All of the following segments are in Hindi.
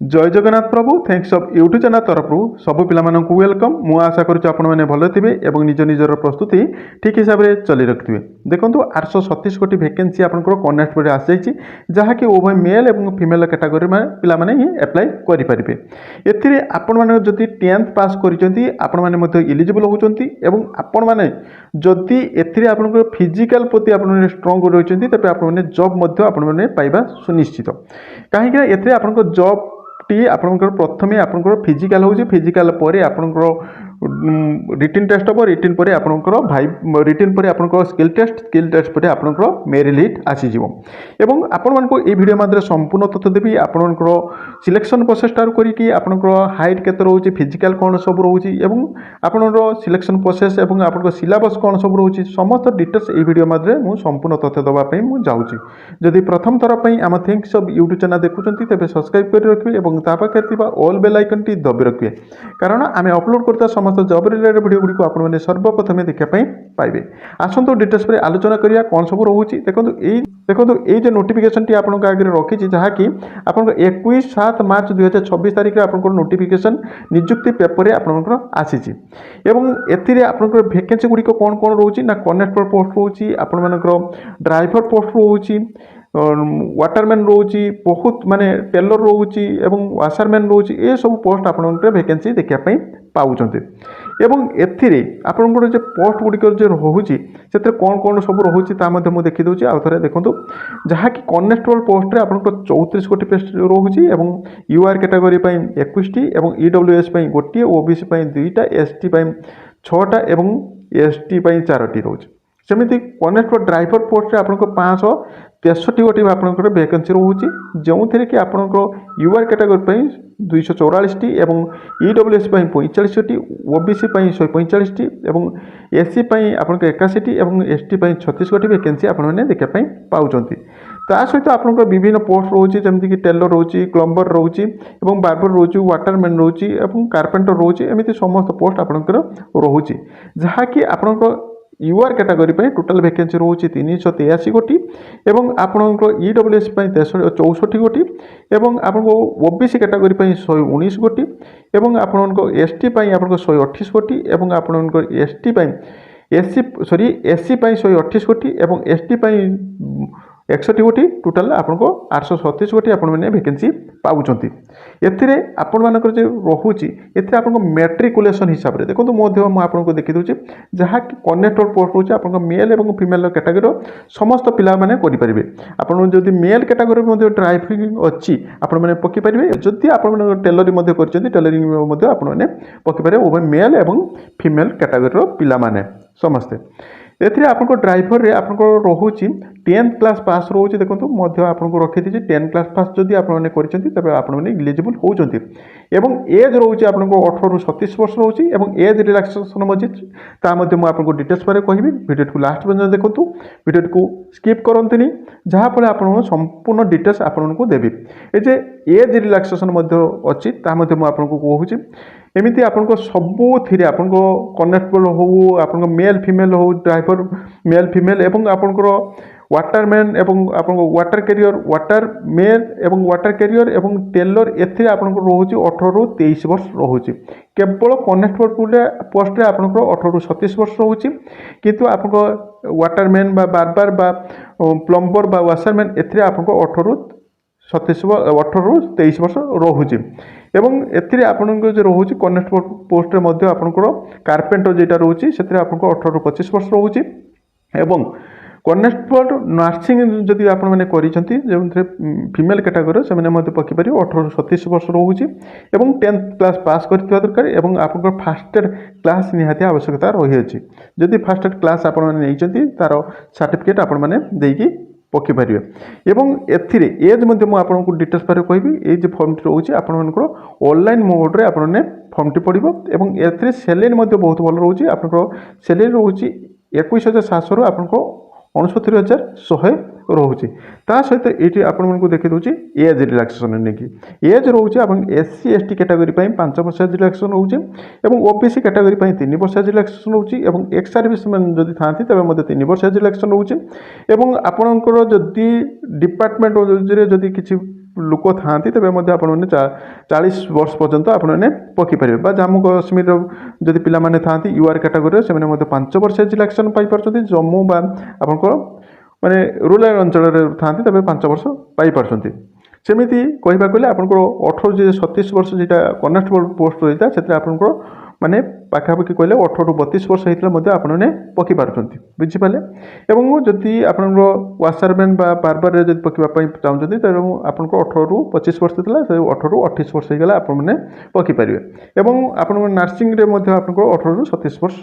जय जगन्नाथ प्रभु थैंक्स ऑफ यूट्यूब चैनल तरफ सब पिलामानंकु वेलकम मु आशा करुच्ची आपण मैंने भल थे और निज निजर प्रस्तुति ठीक हिसाब से चली रखिए। देखो 837 कोटी वैकेंसी आपंकर कन्यास्टोरी आसी जहाँकि उभय मेल और फिमेल कैटेगरी पिलाने ही एप्लाय करेंगे। एथिरे आपण मैंने जदि 10th पास कर इलिजिबल होती आपण मैंने जदि एथिरे आपंकर फिजिकल प्रति आप स्ट्रंग रही तेज आपने जॉब आपने पाइबा सुनिश्चित कहीं एथिरे आपंकर जॉब टी आपंकर प्रथमे आपंकर फिजिकल हो फिजिकल पर आपंकर रिटिन टेस्ट हम रिटिन पर आपंकर रिटिन पर आपंकर स्किल टेस्ट पर आपंकर मेरिट लिस्ट आसीज एवं आपण मानक ये वीडियो माध्यम संपूर्ण तथ्य देवी आपंकर सिलेक्शन प्रोसेस ठार करके आपंकर हाइट केते रोचे फिजिकल कौन सब रोचे आपंकर सिलेक्शन प्रोसेस और आपंकर सिलेबस कौन सब रोचे समस्त डिटेल्स ये वीडियो माध्यम मुझे संपूर्ण तथ्य देवाई मुझे जाऊँगी। जदि प्रथम थर पर आम थिंक्स ऑफ यूट्यूब चैनल देखुं तेज सब्सक्राइब कर रखिए और पाखे ऑल बेल आइकन टी दबी रखिए कारण आम अपलोड करता समस्त जॉब रिलेटेड वीडियो गुड़ी आपने सर्वप्रथमे देखापी पाइबे। आसतु डिटेल्स पर आलोचना करिया कौन सब रोचे देखो ये जो नोटिफिकेशन टी आपन आगे रखी जहाँकि आप 21/7 मार्च 2026 तारीख में आप नोटिफिकेशन नियुक्ति पेपर आपंकर आसी आपंकर वैकेंसी गुड़िक कौन कौन रोचे ना कनेक्टर पोस्ट रोचे आपर ड्राइवर पोस्ट रोचे वाटरमैन रोचे बहुत माने टेलर रोचे एवं वाशरमैन रोचे ये सब पोस्ट आप वैकेंसी देखापी पाँच एवं एथिरे आपंकर जो पोस्ट गुड़िक जो रोचे से कौन कौन सब रोचे मुझे देखीदे आउ थे देखो जहाँकि कनेस्टेबल पोस्ट आप 34 कोटी पोस्ट रोचे यूआर कैटेगरी 21 टी और ईडब्ल्यूएस गोटे ओबीसी 2टा एसटी 6टा और एसटी 4टी रोचे सेमती कनेस्टेबल ड्राइवर पोस्ट आप 563 गोटी आपंकर वैकेंसी रोचे जो थे कि आपंकर यूआर कैटेगरी 244 टी और ईडब्ल्यूएस 45 टी ओबीसी 145 टी और एससी आप 81 टी और एसटी 36 गोटी वैकेंसी आपने देखापी पाँच ता सहित आप विभिन्न पोस्ट रोचे जमीक टेलर रोचे क्लम्बर रोचे और बार्बर रोचे वाटरमैन रोचे और कारपेंटर रोचे एमती समस्त पोस्ट आपंकर रोचे जहाँकि आपंकर यूआर कैटेगरी टोटाल वैकेंसी रोचे 383 गोटी और आपंकर ईडब्ल्यूएस 64 गोटी और आपको ओबीसी कैटेगरी 119 गोटी और आपंकर एसटी आप 128 गोटी और आपंकर एसटी एससी 128 गोटी और एसटी 61 गोटी टोटाल आपको 837 गोटी आपने वैकेंसी पाँच एथिरे आपण मानकर जो रोचे एथिरे आपको मैट्रिकुलेसन हिसाब से देखो आपको देखीदे जहाँ कि कनेक्टर पोस्ट रोचे आप मेल और फिमेल कैटेगरी समस्त पिला माने करेंगे। आपड़ जब मेल कैटेगरी ड्राइविंग अच्छी आपने पकईपारे जदि आप टेलरिंग टेलरिंग आपने पकईपारे उभय मेल और फिमेल कैटेगरी पिला माने समस्ते एथिरे आपको ड्राइवर रे आपको रोचे 10th क्लास पास रोचे देखो आपको रखी 10th क्लास पास जदि आपने तेज आपने इलिजिबल होती एज रोचे आपको 18 ରୁ 37 वर्ष रोचे एज रिलैक्सेशन मुझे आपको डिटेल्स पर कहि वीडियो को लास्ट पर्यटन देखो वीडियो को स्किप करते जहाँफल आप संपूर्ण डिटेल्स आपको देवी ये एज रिलैक्सेशन अच्छी आपको कहूँ एमती आपको सबुथ आपको कनेक्टेबल हो आपको मेल फिमेल हो ड्राइवर मेल फिमेल एवं आपंकर वाटरमैन एवं आपको वाटर कैरियर वाटर मेल एवं वाटर कैरियर एवं टेलर एथिरे आपको रोचे 18 ରୁ 23 वर्ष रोचे केवल कनेक्टेबल पोस्ट रे आपको 18 ରୁ 37 वर्ष रोचे किंतु आपको वाटरमैन बार्बर प्लम्बर वाशरमैन एथिरे आपको 18 ରୁ 23 वर्ष रोचे एवं एथिरे आपनको जो रोचे कनेक्टेबल पोस्ट रे आपंकर कारपेंटर जेटा रोचे से आपको 18 ରୁ 25 वर्ष रोचे एवं कनेक्टेबल नर्सिंग जदि आप जो फिमेल कैटेगरी से पकईपारे 18 ରୁ 37 वर्ष रोचे और 10th क्लास पास कर दरकार और आप फास्टेड क्लास निहाती आवश्यकता रही जदि फास्टेड क्लास आपने तार सर्टिफिकेट आपने पकईपारे एवं एथिरे एज आपको डिटेल्स पर कहि ये जो फर्म रोचे आपंकर ऑनलाइन मोड रे आपने फर्मटी पड़ो और एथिरे सैलरी बहुत भल रोचे आपको सैलरी रोचे 21,700 आपको 69,100 रोचे ता सहित ये आपको देखीदे एज रिलैक्सेशन नहीं एज रोचे आप एससी एसटी कैटेगरी 5 वर्ष रिलैक्सेशन रोचे और ओबीसी कैटेगरी 3 वर्ष रिलैक्सेशन रोचे और एक्स सर्विस मैन जदि था तेज 3 वर्ष रिलैक्सेशन रोचे और आपंकर जदि डिपार्टमेंट जदि किसी लोक था तेज आपने 40 वर्ष पर्यंत आपने पकईपारे जम्मू काश्मीर जदि पिलाने था यूआर कैटेगोरी से 5 वर्ष सिलेक्शन पाइपर जम्मू आपंकर माने रूराल अंचल था तेज 5 वर्ष पाइपर सेमती कहवा गले आपंकर 18 37 वर्ष जो कनेस्टेबल पोस्ट रही है से आपंकर माने पाखापाखि कहले 18 ରୁ 32 वर्ष होता आपने पकई पार्टी बुझीपारे और जदि आप वाशरमैन बार्बर जब पकवाई चाहते तेज आपको 18 ରୁ 25 वर्ष था 18 ରୁ 28 वर्ष होगा आपने पकईपारे और आप नर्सिंग आपको 18 ରୁ 37 वर्ष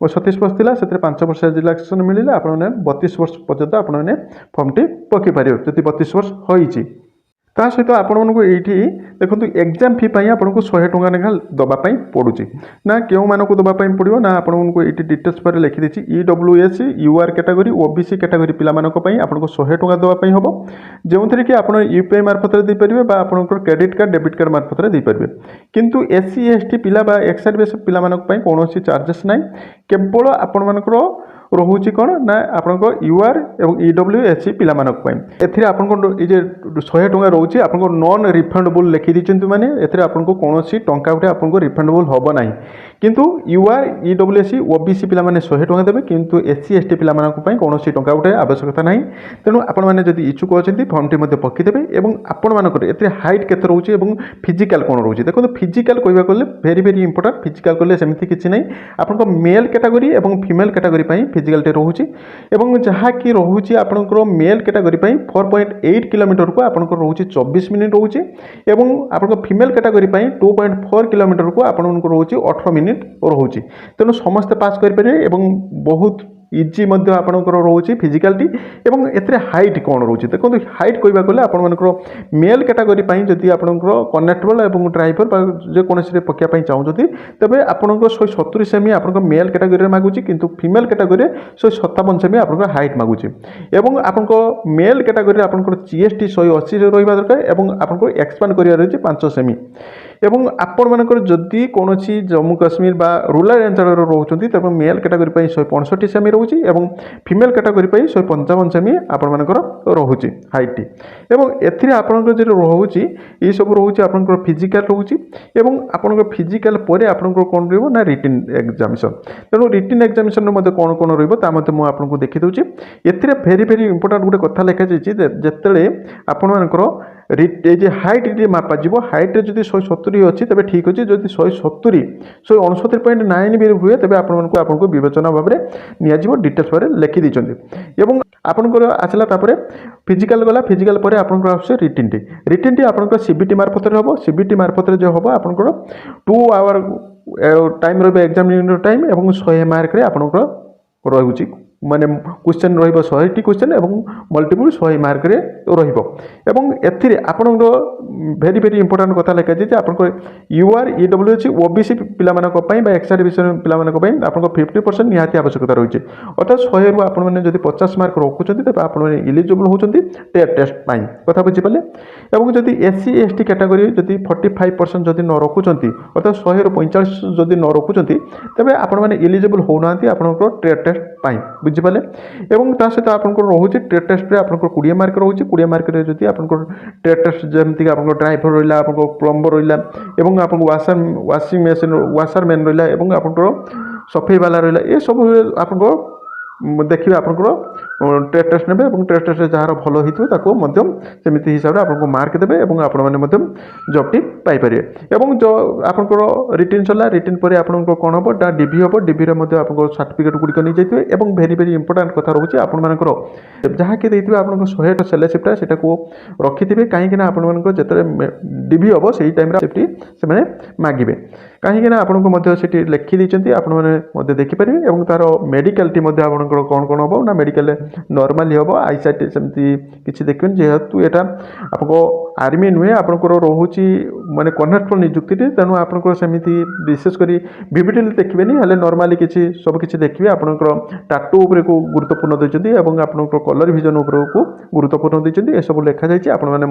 37 वर्ष था से 5 वर्ष रिलैक्सेशन मिले आपने 32 वर्ष पर्यंत आपने फर्मटी पकईपारे जब 32 वर्ष होती ता सहित आपको ये देखो एग्जाम फी आपको 100 टंका लेखा दवापाई पड़ुची ना क्यों मानक दवापाई पड़ो ना आपको ये डिटेल्स पर लिखिदी EWS UR category OBC category पिलामानक आपको 100 टंका दवापाई हम जो थे कि आप UPI मार्फत देपारे आपंकर क्रेडिट कार्ड डेबिट कार्ड मार्फत देपारे किंतु SC ST पिला XRBS पिलामानक कौन चार्जेस ना केवल आपंकर रोचे कौन ना आपंक UR और EWS पिलामानक एथिरे आपंकर ये 100 टंका रोचे आप नॉन रिफंडेबल लिखिदी मैंने एथिरे आपको कौन टंका गोटे आपको रिफंडेबल हम ना किंतु UR EWS OBC पिलामाने 100 टंका देवे किंतु SC ST पिलामानक कौन टंका गोटे आवश्यकता ना तेणु आपने जब इच्छुक अच्छा फर्मटी पकईदेवे और आपर ए हाइट केते रोचे और फिजिकाल कौन रोचे देखो फिजिकाल कहवा गले भेरी भेरी इंपोर्टाट फिजिकाल कले सेमती किसी ना आप मेल कैटेगरी और फीमेल कैटेगरी फिजिकालटे रोचे और जहाँकि रोचे आपंकर मेल कैटेगरी 4.8 किलोमीटर को आपंकर रोचे 24 मिनिट रोचे और आप फीमेल कैटेगरी 2.4 किलोमीटर को आपंकर रोचे 18 मिनिट रोचे तेणु समस्ते पास करेंगे बहुत इजी आपंकर रोचे फिजिकालटी और एथे हाइट कौन रोचे देखो हाइट कहवा गले आपंकर मेल कैटेगरी जदि आपंकर कनेक्टेबल और ड्राइवर जेकोसी पकड़ाई चाहते तेज आपंकर 170 सेमी आप मेल कैटेगरी मागुची किंतु फीमेल कैटेगरी 157 सेमी आप हाइट मागुची और आपंकर मेल कैटेगरी आपंकर GST 180 रहा दरकार और आपको एक्सपांड कर 5 सेमी और आपण मानकर जदि कौन जम्मू काश्मीर बा रूराल अंचल रोचे तेज मेल कैटेगरी 165 सेमी रोचे और फीमेल कैटेगरी 155 सेमी आपण मानकर रोचे हाइट और एथिरे आपनकर जो रोचे ये सब रोचे आपनकर फिजिकाल रोचे और आपनकर फिजिकाल पर आपनकर कौन रहिबो ना रिटन एग्जामिनेशन तेणु रिटन एग्जामिनेशन मध्ये कौन कौन रहिबो ता मध्ये मु आपनको देखि दउची एथिरे भेरी भेरी इंपोर्टेंट गोटे कथा लिखा जाइछि जेतेले आपण मानकर हाइट मापा हाइट जब 170 अच्छी तेज ठीक अच्छे जब 170 169 भी हुए तेज आपको विवेचना भाव में निजी डिटेल्स पर लिखि देते और आपंकर आसला फिजिकाल गला फिजिकाल पर आपंकर आस रिटन टी आपंकर CBT मार्फत हम CBT मार्फत जो हम आपंकर 2 आवर टाइम रहा एग्जाम टाइम और 100 मार्क आपंकर रोचे माने क्वेश्चन रहिबो 100टी क्वेश्चन और मल्टीपल 100 मार्क रे रहिबो एवं एथिरे आपनकर भेरी भेरी इंपोर्टेंट कथा लिखा जाय आपनकर UR EWS OBC पिलामानक पई बा XRBS पिलामानक पई आपनकर 50% निहाती आवश्यकता रहिছে अर्थात 100 रु आपण माने जदि 50 मार्क रखुचंती तबे आपण माने एलिजिबल होचंती टेस्ट पई कथा बुझि पाले एवं जदि SC ST कैटेगरी जदि 45% जदि न रखुचंती अर्थात 100 रु 45 जदि न रखुचंती तबे आपण माने एलिजिबल होनांती आपनकर टेस्ट पई बुझिपारे और ता सहित आपंकर रोचे ट्रेड टेस्ट में आपंकर 20 मार्क रोचे 20 मार्क जब आपंकर ट्रेड टेस्ट जमीक आप ड्राइवर रहा आप प्लम्बर रहा और आप वाशिंग मेसीन वाशरमैन रहा और आपंकर सफाई वाला रहा ये सब आपंकर देखिए आपंकर ट्रेड टेस्ट ने ट्रेड टेस्ट जार भल होती सेमती हिसाब से आपको मार्क देवे और आपने जॉबटी पाइपर और जो आपंकर रिटर्न सरला रिटर्न पर आपंकर कौन हम डीवी हम डीवी आप सर्टिफिकेट गुड़िक नहीं जाइए और भेरी भेरी इंपोर्टेंट कथा रोचे आपर जहाँकि देखिए आप 100 सेलेसिपटा से रखिथे कहीं आपको जिते डीवी हम से टाइम सेफ्टी से मागे कहीं आपको लिखी देते आपने देखिपारे और तार मेडिकल टी आपंकर कौन कौन हम ना मेडिकल नॉर्मली हम आईसाइट सेमती किसी देखिए जेहेतु यहाँ आपको आर्मी नुहे आपंकर रोचे माने कनेक्टेबल नियुक्ति तेणु आपंकर सेमती विशेषकर भिविटली देखिए हेल्ले नॉर्मली किसी सब किसी देखिए आपंकर टाटू उपर को गुरुत्वपूर्ण देते और आपंकर कलर विजन उपर को गुरुत्वपूर्ण देते यह सब लिखा जाए आपने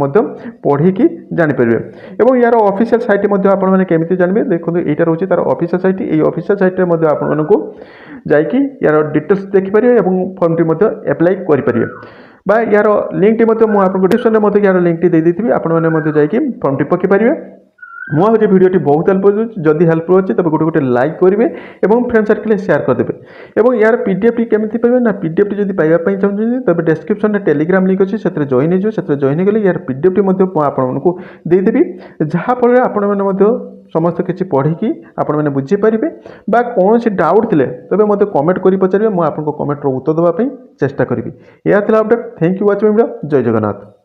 पढ़ी जानीपर और यार ऑफिशियल साइट आपने केमी जानवे देखो यहाँ रोचे तार ऑफिशियल साइट ये ऑफिशियल साइट आपको जाकि यार डिटेल्स देखिपारे और फॉर्मटी एप्लाई करें बा यार लिंक आपको डिस्क्रिप्शन में यार लिंक दे देती आपने जाकि फर्म टी पकई पारे मुझे भिडियो बहुत हेल्पफुल जदि हेल्पफुल अच्छे तब गोटे गोटे लाइक करेंगे और फ्रेंड सर्कल शेयर करदे और यार पीडीएफ केमी पाइबे ना पीडीएफ जब पाइबापी चाहते तब डिस्क्रिप्शन में टेलीग्राम लिंक अच्छे से जॉइन हो जॉइन गले यार पीडीएफ आपको देदेवी जहाँफल आपने समस्त किसी पढ़ी आपने बुझीपारे बा कौन डाउट थे तेज मतलब कमेंट कर पचारे मुझे आपको कमेंटर उत्तर देवाई चेष्टा करी। यह update. Thank you watching video. जय जगन्नाथ।